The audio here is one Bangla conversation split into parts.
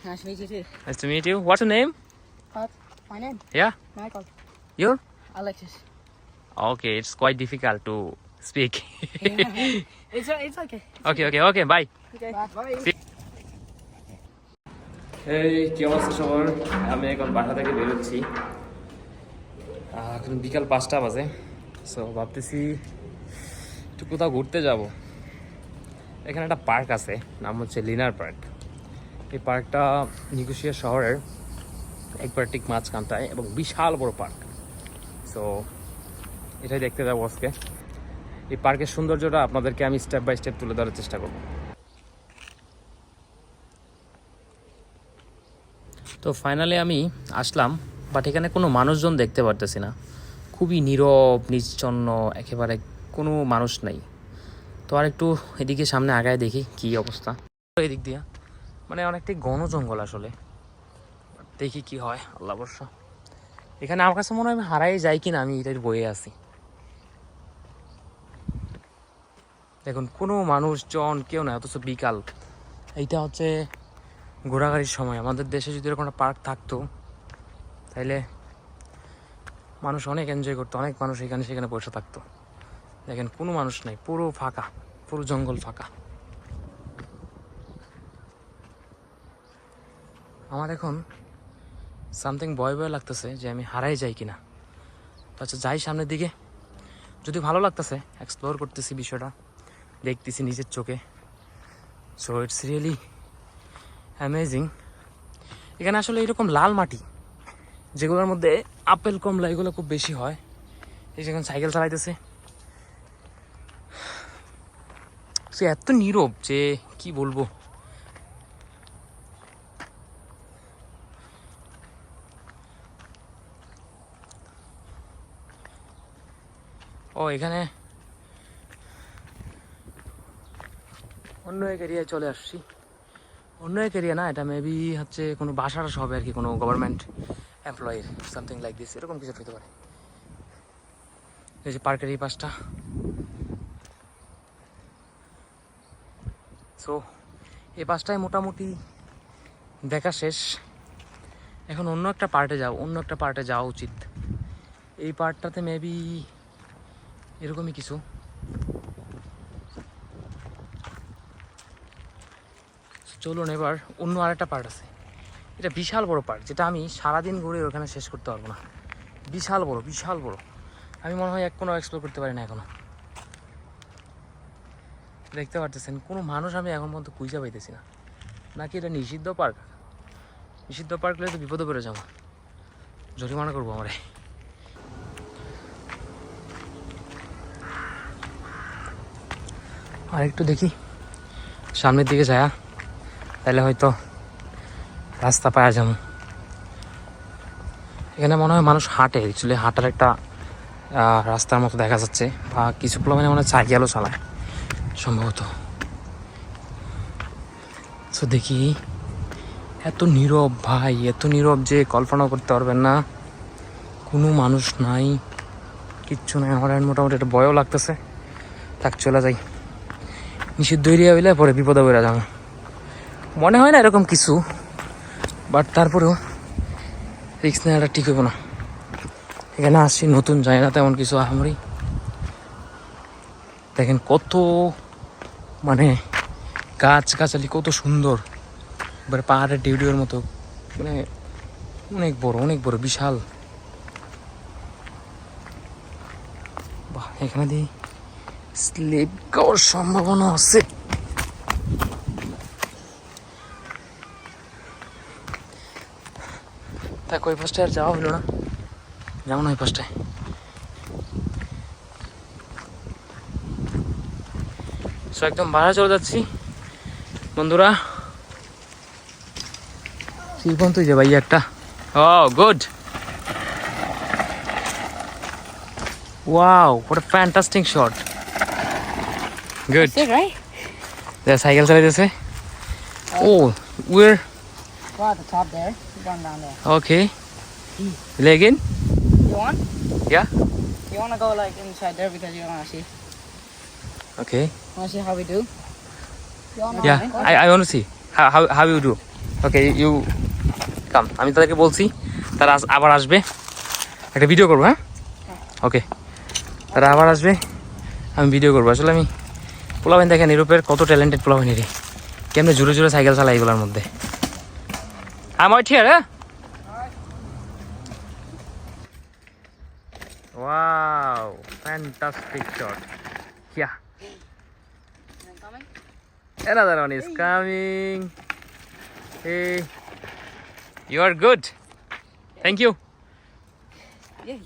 Nice to meet you too. Nice to meet you. What's your name? My name? Yeah. Michael. Your? Alexis. Okay, it's quite difficult to speak. It's okay. Okay. Bye. Okay. Bye. এই কি অবস্থা সবার? আমি এখন বাসা থেকে বেরোচ্ছি। এখন বিকাল 5টা বাজে। সো ভাবতেছি একটু কোথাও ঘুরতে যাব। এখানে একটা পার্ক আছে, নাম হচ্ছে লিনার পার্ক। এই পার্কটা নিকোসিয়া শহরের একবার ঠিক মাঝখানটায় এবং বিশাল বড় পার্ক। সো এটাই দেখতে যাবো আজকে। এই পার্কের সৌন্দর্যটা আপনাদেরকে আমি স্টেপ বাই স্টেপ তুলে ধরার চেষ্টা করব। তো ফাইনালি আমি আসলাম, বাট এখানে কোনো মানুষজন দেখতে পারতেছি না। খুবই নীরব নিশ্চন্ন, একেবারে কোনো মানুষ নাই। তো আর একটু এদিকে সামনে আগায় দেখি কি অবস্থা। এদিক দিয়া মানে অনেকটাই ঘন জঙ্গল আসলে, দেখি কি হয়, আল্লাহ ভরসা। এখানে আমার কাছে মনে হয় আমি হারাই যাই কিনা, আমি এটার বয়ে আছি। দেখুন কোনো মানুষজন কেউ না, অথচ বিকাল। এইটা হচ্ছে ঘোরাঘুরির সময়। আমাদের দেশে যদি এরকম একটা পার্ক থাকতো তাহলে মানুষ অনেক এনজয় করতো, অনেক মানুষ এখানে সেখানে বসে থাকতো। দেখেন কোনো মানুষ নেই, পুরো ফাঁকা, পুরো জঙ্গল ফাঁকা। আমার এখন সামথিং ভয় লাগতেছে যে আমি হারাই যাই কিনা। তো আচ্ছা যাই সামনের দিকে, যদি ভালো লাগতেছে এক্সপ্লোর করতেছি বিষয়টা, দেখতেছি নিজের চোখে। So it's really amazing. এখানে আসলে এরকম লাল মাটি যেগুলোর মধ্যে আপেল কমলা এগুলো খুব বেশি হয়। এই যেখানে সাইকেল চালাইতেছে, সে এত নীরব যে কি বলবো। ও এখানে অন্য এক এরিয়ায় চলে আসছি। অন্য এক এরিয়া না, এটা মেবি হচ্ছে কোনো বাসার হবে আর কি, কোনো গভর্নমেন্ট এমপ্লয়ির সামথিং লাইক দিস, এরকম কিছু হতে পারে। এই যে পার্কের এই পাশটা। সো এই পাশটায় মোটামুটি দেখা শেষ। এখন অন্য একটা পার্টে যাওয়া উচিত। এই পার্টটাতে মেবি এরকমই কিছু। চলুন এবার অন্য আরেকটা পার্ট আছে। এটা বিশাল বড় পার্ক, যেটা আমি সারাদিন ঘুরে ওখানে শেষ করতে পারবো না। বিশাল বড়। আমি মনে হয় কোনো এক্সপ্লোর করতে পারি না এখনো। দেখতে পারতেছেন কোনো মানুষ আমি এখন পর্যন্ত খুঁজে পাইতেছি না। নাকি এটা নিষিদ্ধ পার্ক? নিষিদ্ধ পার্ক হলে তো বিপদে পড়ে যাবো, জরিমানা করবো আমারে। আর একটু দেখি সামনের দিকে যায়, তাহলে হয়তো রাস্তা পাওয়া যাবো। এখানে মনে হয় মানুষ হাঁটে, অ্যাকচুয়ালি হাঁটার একটা রাস্তার মতো দেখা যাচ্ছে, বা কিছুগুলো মানে মনে হয় সাইকেলও চালায় সম্ভবত। তো দেখি, এত নীরব ভাই, এত নীরব যে কল্পনা করতে পারবেন না। কোনো মানুষ নাই, কিচ্ছু নাই। আমার মোটামুটি একটা ভয়ও লাগতেছে। থাক চলে যাই, নিষিদ্ধ এরিয়া হইলে পরে বিপদে পড়ে যাবো। মনে হয় না এরকম কিছু, বাট তারপরেও রিস্ক নেওয়াটা ঠিক হইব না। এখানে আসছি নতুন, যায় না তেমন কিছু আহামরি। দেখেন কত মানে গাছগাছালি, কত সুন্দর, এবার পাহাড়ের ডিউডিওর মতো, মানে অনেক বড় বিশাল। বাহ, এখানে দিয়ে স্লিপ খাওয়ার সম্ভাবনা আছে। তা ওই পাশটায় আর যাওয়া হলো না, যেমন ওই পাশটায়। সো একদম বাড়া চলে যাচ্ছি বন্ধুরা। শিল্পন তুই যে ভাই একটা, oh good, wow, what a fantastic shot. Good. That's it, right? The cycle চালাইতেছে। Oh, we're We're at the top there. We're going down there. okay. Leg in? You want? Yeah. You want to go like inside there because you want to see? Okay. Want to see how we do? You wanna Yeah, I want to see how you do. Okay you come, আমি তাদেরকে বলছি তারা আবার আসবে, একটা ভিডিও করবো। হ্যাঁ ওকে, তারা আবার আসবে, আমি ভিডিও করবো। আসলে আমি পোলাবেন দেখেন ইউরোপের কত ট্যালেন্টেড পোলাবেন এরই, কেমনে জোরে জোরে সাইকেল চালাই এগুলোর মধ্যে। আমার ঠিক আছে। Wow, fantastic shot. Yeah, Coming? another one is coming. Hey, you are good. Thank you. Yeah.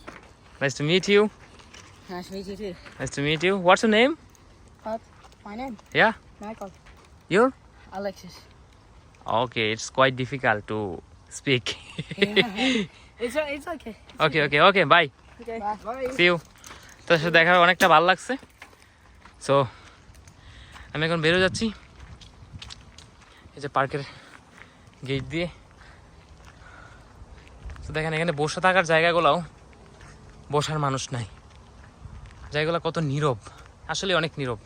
Nice to meet you. Nice to meet you too. Nice to meet you. What's your name? What? My name? Yeah, Michael. your? Alexis. Okay, it's quite difficult to speak. Yeah. It's okay. Okay, bye. Okay. Bye. See you. তোর সাথে দেখা হয়ে অনেকটা ভালো লাগছে। সো আমি এখন বেরো যাচ্ছি এই যে পার্কের গেট দিয়ে। তো দেখেন এখানে বসে থাকার জায়গাগুলোও বসার মানুষ নাই, জায়গাগুলো কত নীরব, আসলে অনেক নীরব।